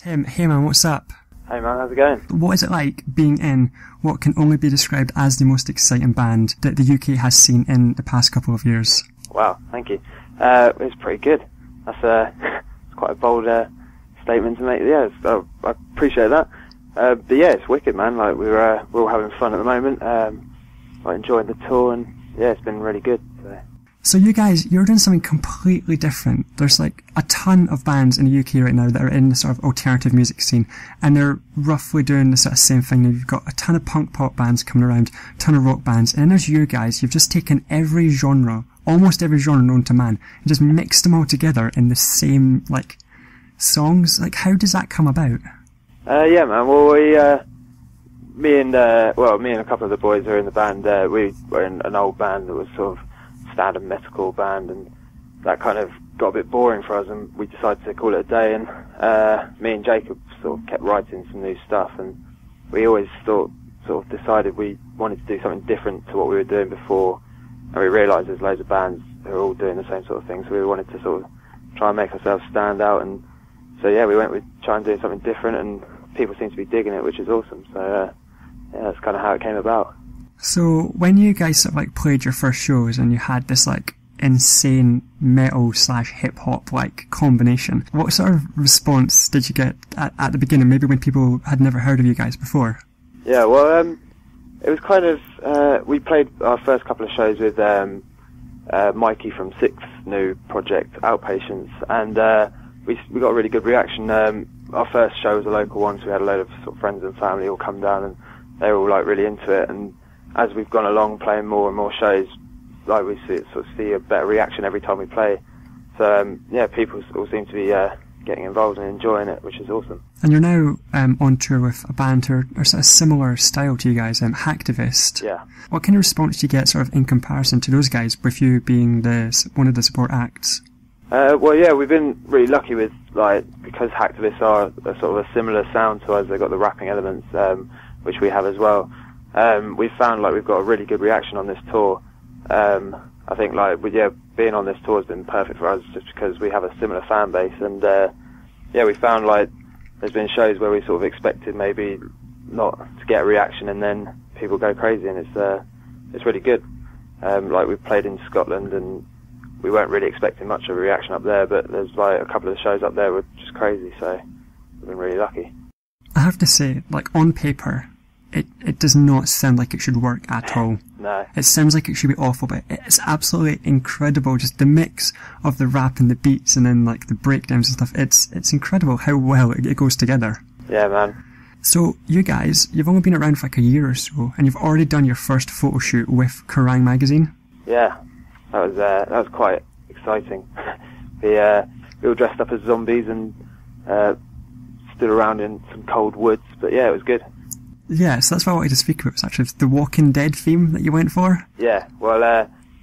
Tim, hey man, what's up? Hey man, how's it going? What is it like being in what can only be described as the most exciting band that the UK has seen in the past couple of years? Wow, thank you. It's pretty good. That's quite a bold statement to make. Yeah, I appreciate that. But yeah, it's wicked, man. Like we're all having fun at the moment. Like enjoying the tour, and yeah, it's been really good. So you guys, you're doing something completely different. There's like a ton of bands in the UK right now that are in the sort of alternative music scene, and they're roughly doing the sort of same thing. You've got a ton of punk pop bands coming around, a ton of rock bands, and then there's you guys. You've just taken every genre, almost every genre known to man, and just mixed them all together in the same, like, songs. Like, how does that come about? Yeah, man. Well, me and a couple of the boys are in the band. We were in an old band that was sort of standard metalcore band, and that kind of got a bit boring for us, and we decided to call it a day. And me and Jacob sort of kept writing some new stuff, and we always sort of decided we wanted to do something different to what we were doing before, and we realised there's loads of bands who are all doing the same sort of thing, so we wanted to sort of try and make ourselves stand out. And so yeah, we went with trying to do something different, and people seem to be digging it, which is awesome. So yeah, that's kind of how it came about. So when you guys sort of like played your first shows and you had this like insane metal / hip hop like combination, what sort of response did you get at the beginning, maybe when people had never heard of you guys before? Yeah, well, it was kind of, we played our first couple of shows with Mikey from Six's new project, Outpatients, and we got a really good reaction. Our first show was a local one, so we had a load of sort of friends and family all come down, and they were all like really into it. And as we've gone along playing more and more shows, like we see a better reaction every time we play. So yeah, people all seem to be getting involved and enjoying it, which is awesome. And you're now on tour with a band who are sort of similar style to you guys, Hacktivist. Yeah. What kind of response do you get sort of in comparison to those guys, with you being one of the support acts? Well, yeah, we've been really lucky with, like, because Hacktivists are a sort of a similar sound to us. They've got the rapping elements, which we have as well. We've found like we've got a really good reaction on this tour. I think like being on this tour has been perfect for us just because we have a similar fan base, and yeah, we found like there's been shows where we sort of expected maybe not to get a reaction, and then people go crazy, and it's really good. Like we played in Scotland, and we weren't really expecting much of a reaction up there, but there's like a couple of the shows up there were just crazy, so we've been really lucky. I have to say, like on paper, it does not sound like it should work at all. No. It sounds like it should be awful, but it's absolutely incredible. Just the mix of the rap and the beats, and then like the breakdowns and stuff. It's incredible how well it goes together. Yeah, man. So you guys, you've only been around for like a year or so, and you've already done your first photo shoot with Kerrang magazine. Yeah, that was quite exciting. We all dressed up as zombies and stood around in some cold woods, but yeah, it was good. Yeah, so that's what I wanted to speak about, was actually the Walking Dead theme that you went for. Yeah, well,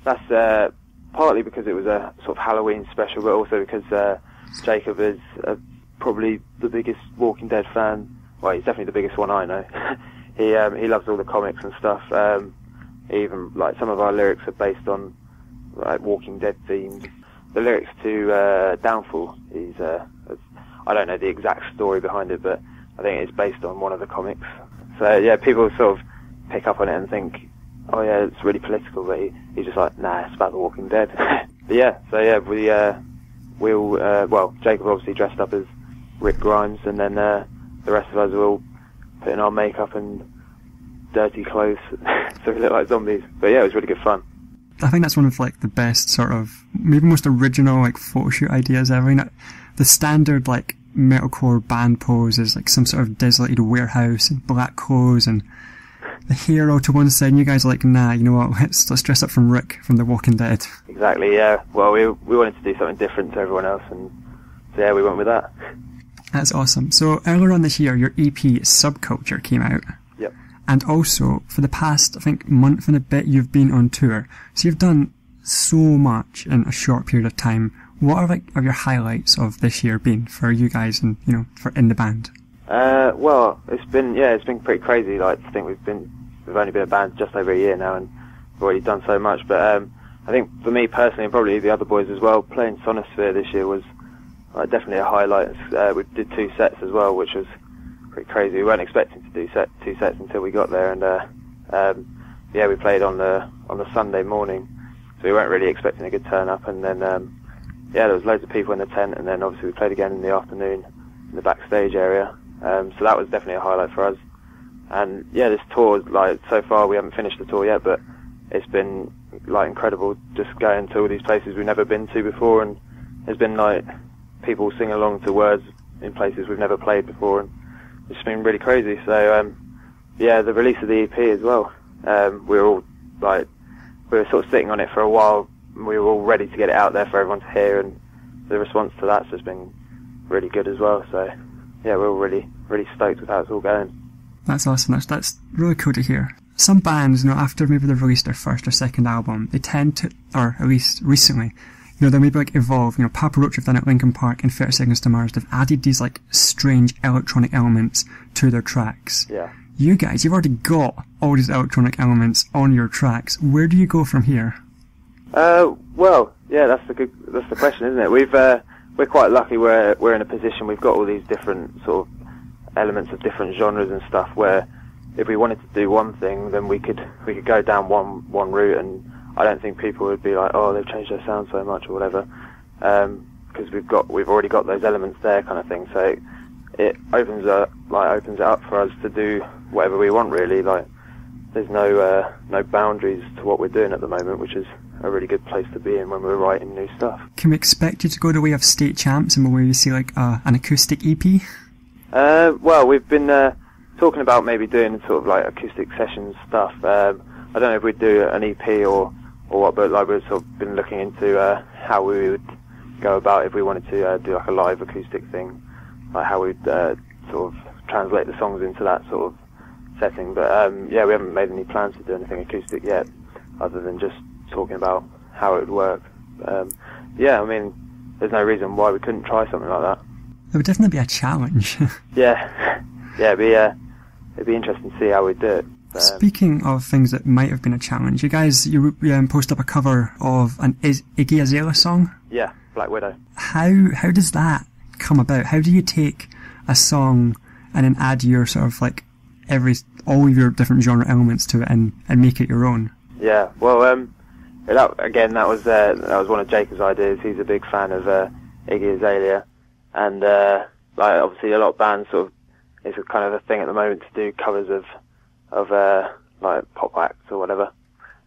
that's partly because it was a sort of Halloween special, but also because Jacob is probably the biggest Walking Dead fan. Well, he's definitely the biggest one I know. He loves all the comics and stuff. Even like some of our lyrics are based on like Walking Dead themes. The lyrics to Downfall is I don't know the exact story behind it, but I think it's based on one of the comics. So yeah, people sort of pick up on it and think, oh yeah, it's really political, but he's just like, nah, it's about The Walking Dead. But yeah, so yeah, we all, well, Jacob obviously dressed up as Rick Grimes, and then the rest of us are all putting on makeup and dirty clothes so we look like zombies. But yeah, it was really good fun. I think that's one of like the best sort of, maybe most original like photo shoot ideas ever. You know, the standard like metalcore band pose is like some sort of desolated warehouse and black clothes and the hero to one side, and you guys are like, nah, you know what, let's dress up from Rick from The Walking Dead. Exactly, yeah. Well, we wanted to do something different to everyone else, and so yeah, we went with that. That's awesome. So earlier on this year, your EP Subculture came out. Yep. And also, for the past, I think, month and a bit, you've been on tour. So you've done so much in a short period of time. What are your highlights of this year been for you guys and, you know, for in the band? Well, it's been pretty crazy. Like, I think we've only been a band just over a year now, and we've already done so much. But I think for me personally, and probably the other boys as well, playing Sonosphere this year was definitely a highlight. We did 2 sets as well, which was pretty crazy. We weren't expecting to do 2 sets until we got there, and yeah, we played on the Sunday morning, so we weren't really expecting a good turn up. And then yeah, there was loads of people in the tent, and then obviously we played again in the afternoon in the backstage area. So that was definitely a highlight for us. And yeah, this tour, like, so far we haven't finished the tour yet, but it's been like incredible just going to all these places we've never been to before, and there's been like people sing along to words in places we've never played before, and it's been really crazy. So yeah, the release of the EP as well, we were sort of sitting on it for a while, and we were all ready to get it out there for everyone to hear, and the response to that's just been really good as well. So yeah, we're all really stoked with how it's all going. That's awesome. That's really cool to hear. Some bands, you know, after maybe they've released their first or second album, they tend to, or at least recently, you know, they'll maybe like evolve. You know, Papa Roach have done it, Linkin Park and 30 Seconds to Mars. They've added these like strange electronic elements to their tracks. Yeah. You guys, you've already got all these electronic elements on your tracks. Where do you go from here? Well, yeah, that's the question, isn't it? We're quite lucky. We're in a position, we've got all these different sort of elements of different genres and stuff, where if we wanted to do one thing, then we could go down one route, and I don't think people would be like, oh, they've changed their sound so much or whatever, because we've already got those elements there, kind of thing. So it opens it up for us to do whatever we want, really. Like, there's no boundaries to what we're doing at the moment, which is a really good place to be in when we're writing new stuff. Can we expect you to go the way of State Champs and where you see like an acoustic EP? Well, we've been talking about maybe doing sort of like acoustic sessions stuff. I don't know if we'd do an EP or what, but like we've sort of been looking into how we would go about if we wanted to do like a live acoustic thing, like how we'd sort of translate the songs into that sort of setting. But yeah, we haven't made any plans to do anything acoustic yet, other than just talking about how it would work. Yeah, I mean, there's no reason why we couldn't try something like that. It would definitely be a challenge. Yeah, it'd be interesting to see how we do it. Speaking of things that might have been a challenge, you guys, you post up a cover of an Iggy Azalea song. Yeah, Black Widow. How does that come about? How do you take a song and then add your sort of like all of your different genre elements to it and make it your own? Yeah, well, that was one of Jacob's ideas. He's a big fan of Iggy Azalea. And like obviously a lot of bands sort of, it's a kind of a thing at the moment to do covers of like pop acts or whatever.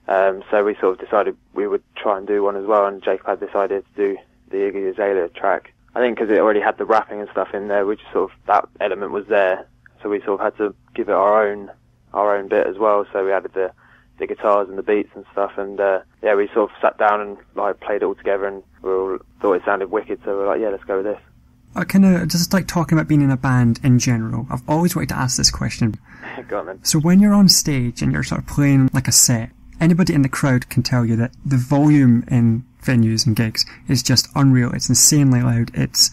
So we sort of decided we would try and do one as well. And Jacob had this idea to do the Iggy Azalea track. I think because it already had the rapping and stuff in there, we just sort of, that element was there. So we sort of had to give it our own bit as well. So we added the guitars and the beats and stuff, and yeah, we sort of sat down and like played it all together, and we all thought it sounded wicked. So we're like, yeah, let's go with this. I kind of just like talking about being in a band in general. I've always wanted to ask this question. Go on, then. So when you're on stage and you're sort of playing like a set, anybody in the crowd can tell you that the volume in venues and gigs is just unreal. It's insanely loud. It's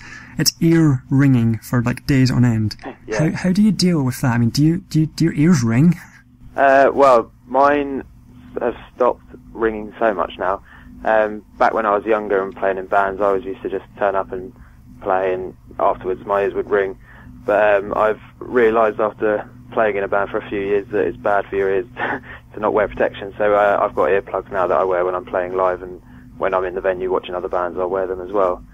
ear ringing for like days on end. Yeah. How do you deal with that? I mean, do your ears ring? Well, mine have stopped ringing so much now. Back when I was younger and playing in bands, I always used to just turn up and play, and afterwards my ears would ring. But I've realised after playing in a band for a few years that it's bad for your ears to not wear protection. So I've got earplugs now that I wear when I'm playing live, and when I'm in the venue watching other bands, I'll wear them as well.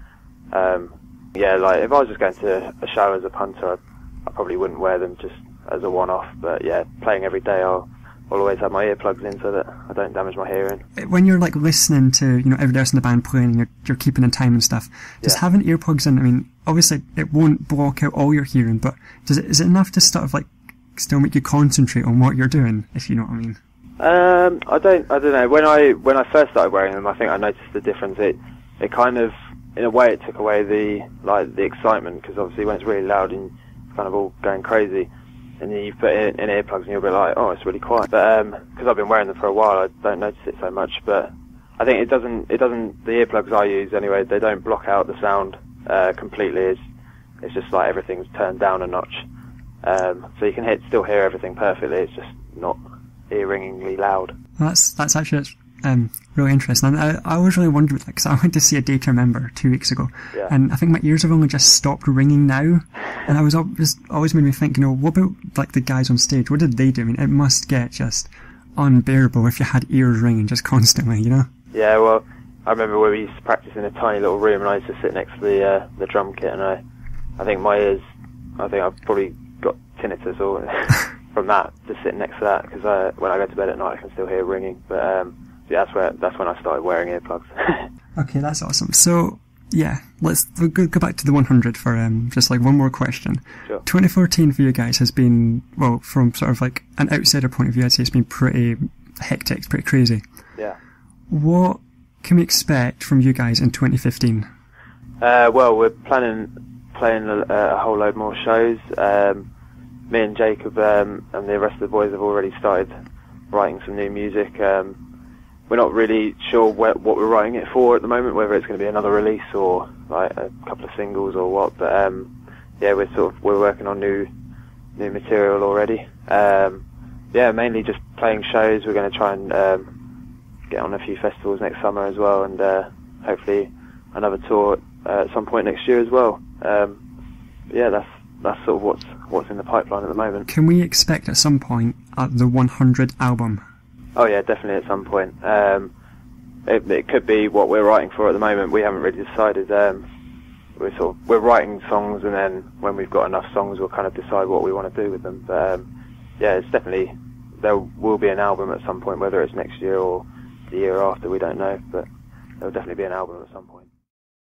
Yeah, like if I was just going to a show as a punter, I probably wouldn't wear them just as a one-off. But yeah, playing every day, I'll always have my earplugs in so that I don't damage my hearing. When you're like listening to, you know, everybody else in the band playing, and you're keeping in time and stuff, just having earplugs in, I mean, obviously it won't block out all your hearing, but is it enough to sort of like still make you concentrate on what you're doing, if you know what I mean? I don't know. When I first started wearing them, I think I noticed the difference. It kind of, in a way, it took away the excitement, because obviously when it's really loud and it's kind of all going crazy, and then you put in earplugs and you'll be like, oh, it's really quiet. But because I've been wearing them for a while, I don't notice it so much. But I think it doesn't. The earplugs I use anyway, they don't block out the sound completely. It's just like everything's turned down a notch, so you can still hear everything perfectly. It's just not ear-ringingly loud. That's actually really interesting. And I always really wondered, like, because I went to see a Data Remember 2 weeks ago, Yeah. and I think my ears have only just stopped ringing now. And I was always made me think, what about like the guys on stage? What did they do? I mean, it must get just unbearable if you had ears ringing just constantly, Yeah, well, I remember where we used to practice in a tiny little room, and I used to sit next to the drum kit, and I think my ears, I think I've probably got tinnitus or from that, just sitting next to that, because when I go to bed at night I can still hear ringing. But yeah, that's when I started wearing earplugs. Okay, that's awesome. So yeah, let's go back to the 100 for just like one more question. Sure. 2014 for you guys has been, well, from sort of like an outsider point of view, I'd say it's been pretty hectic, pretty crazy. Yeah. What can we expect from you guys in 2015? Well, we're playing a whole load more shows. Me and Jacob and the rest of the boys have already started writing some new music. We're not really sure what we're writing it for at the moment, whether it's going to be another release or like a couple of singles or what. But yeah, we're working on new material already. Yeah, mainly just playing shows. We're going to try and get on a few festivals next summer as well, and hopefully another tour at some point next year as well. Yeah, that's sort of what's in the pipeline at the moment. Can we expect at some point the 100 album? Oh yeah, definitely at some point. It could be what we're writing for at the moment. We haven't really decided. We're writing songs, and then when we've got enough songs, we'll kind of decide what we want to do with them. But yeah, it's definitely, there will be an album at some point, whether it's next year or the year after, we don't know. But there'll definitely be an album at some point.